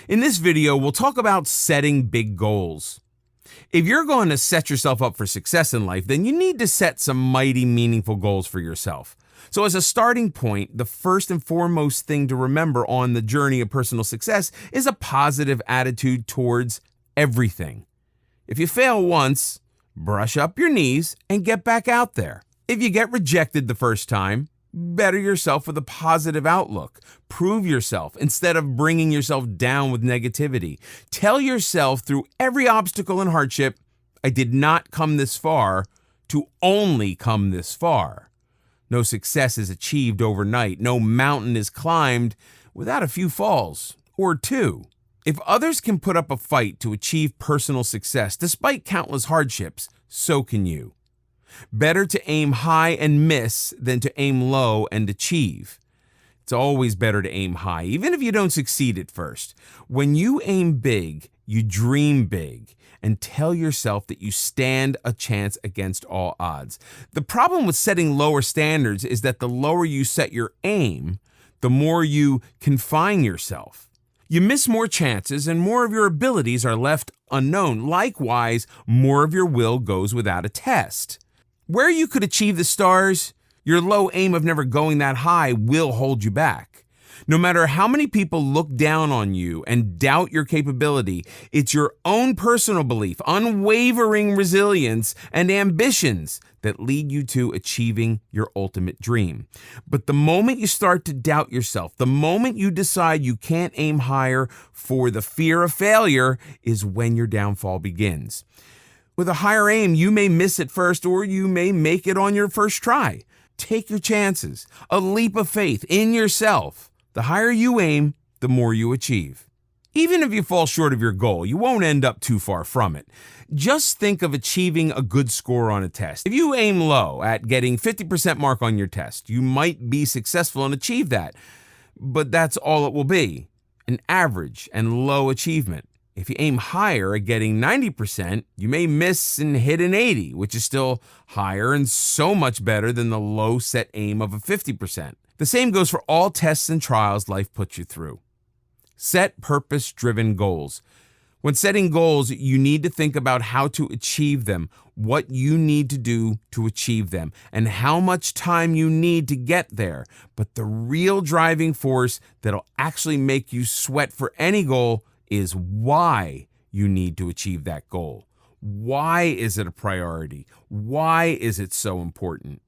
In this video, we'll talk about setting big goals. If you're going to set yourself up for success in life, then you need to set some mighty meaningful goals for yourself. So as a starting point, the first and foremost thing to remember on the journey of personal success is a positive attitude towards everything. If you fail once, brush up your knees and get back out there. If you get rejected the first time, better yourself with a positive outlook. Prove yourself instead of bringing yourself down with negativity. Tell yourself through every obstacle and hardship, I did not come this far to only come this far. No success is achieved overnight. No mountain is climbed without a few falls, or two. If others can put up a fight to achieve personal success despite countless hardships, so can you. Better to aim high and miss than to aim low and achieve. It's always better to aim high, even if you don't succeed at first. When you aim big, you dream big, and tell yourself that you stand a chance against all odds. The problem with setting lower standards is that the lower you set your aim, the more you confine yourself. You miss more chances and more of your abilities are left unknown. Likewise, more of your will goes without a test. Where you could achieve the stars, your low aim of never going that high will hold you back. No matter how many people look down on you and doubt your capability, it's your own personal belief, unwavering resilience, and ambitions that lead you to achieving your ultimate dream. But the moment you start to doubt yourself, the moment you decide you can't aim higher for the fear of failure, is when your downfall begins. With a higher aim, you may miss it first or you may make it on your first try. Take your chances, a leap of faith in yourself. The higher you aim, the more you achieve. Even if you fall short of your goal, you won't end up too far from it. Just think of achieving a good score on a test. If you aim low at getting 50% mark on your test, you might be successful and achieve that. But that's all it will be, an average and low achievement. If you aim higher at getting 90%, you may miss and hit an 80, which is still higher and so much better than the low set aim of a 50%. The same goes for all tests and trials life puts you through. Set purpose-driven goals. When setting goals, you need to think about how to achieve them, what you need to do to achieve them, and how much time you need to get there. But the real driving force that'll actually make you sweat for any goal is why you need to achieve that goal. Why is it a priority? Why is it so important?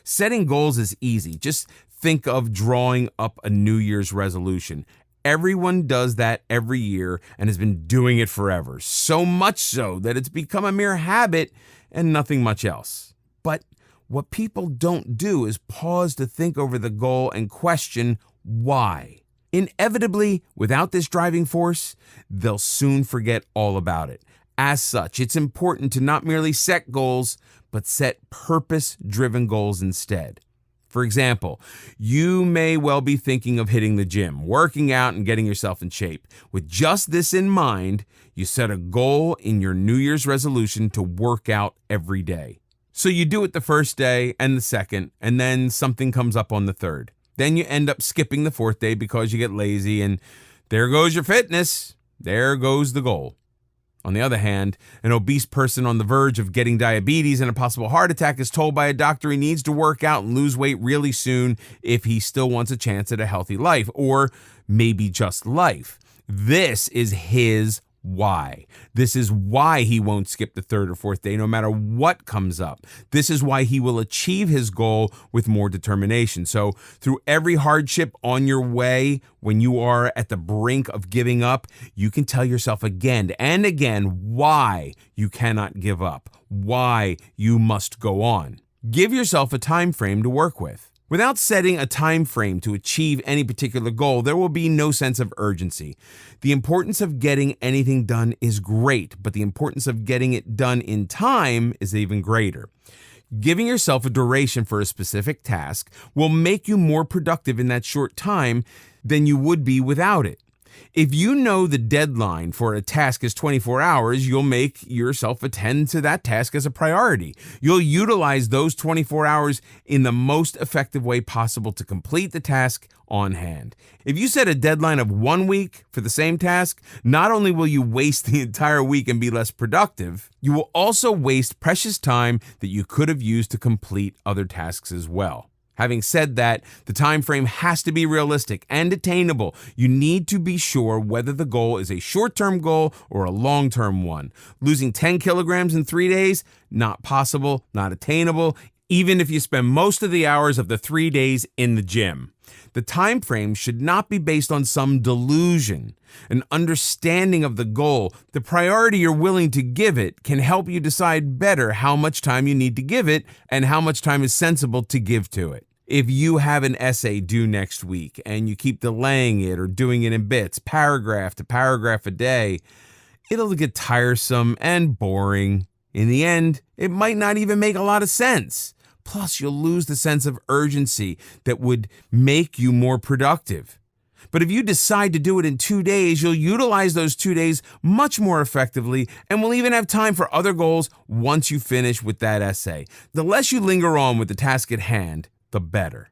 Setting goals is easy. Just think of drawing up a New Year's resolution. Everyone does that every year and has been doing it forever. So much so that it's become a mere habit and nothing much else. But what people don't do is pause to think over the goal and question why. Inevitably, without this driving force, they'll soon forget all about it. As such, it's important to not merely set goals, but set purpose-driven goals instead. For example, you may well be thinking of hitting the gym, working out, and getting yourself in shape. With just this in mind, you set a goal in your New Year's resolution to work out every day. So you do it the first day and the second, and then something comes up on the third. Then you end up skipping the fourth day because you get lazy, and there goes your fitness. There goes the goal. On the other hand, an obese person on the verge of getting diabetes and a possible heart attack is told by a doctor he needs to work out and lose weight really soon if he still wants a chance at a healthy life, or maybe just life. This is his why. This is why he won't skip the third or fourth day no matter what comes up. This is why he will achieve his goal with more determination. So through every hardship on your way, when you are at the brink of giving up, you can tell yourself again and again why you cannot give up, why you must go on. Give yourself a time frame to work with. Without setting a time frame to achieve any particular goal, there will be no sense of urgency. The importance of getting anything done is great, but the importance of getting it done in time is even greater. Giving yourself a duration for a specific task will make you more productive in that short time than you would be without it. If you know the deadline for a task is 24 hours, you'll make yourself attend to that task as a priority. You'll utilize those 24 hours in the most effective way possible to complete the task on hand. If you set a deadline of 1 week for the same task, not only will you waste the entire week and be less productive, you will also waste precious time that you could have used to complete other tasks as well. Having said that, the time frame has to be realistic and attainable. You need to be sure whether the goal is a short-term goal or a long-term one. Losing 10 kilograms in 3 days? Not possible, not attainable, even if you spend most of the hours of the 3 days in the gym. The time frame should not be based on some delusion. An understanding of the goal, the priority you're willing to give it, can help you decide better how much time you need to give it and how much time is sensible to give to it. If you have an essay due next week and you keep delaying it or doing it in bits, paragraph to paragraph a day, it'll get tiresome and boring. In the end, it might not even make a lot of sense. Plus, you'll lose the sense of urgency that would make you more productive. But if you decide to do it in 2 days, you'll utilize those 2 days much more effectively and will even have time for other goals once you finish with that essay. The less you linger on with the task at hand, the better.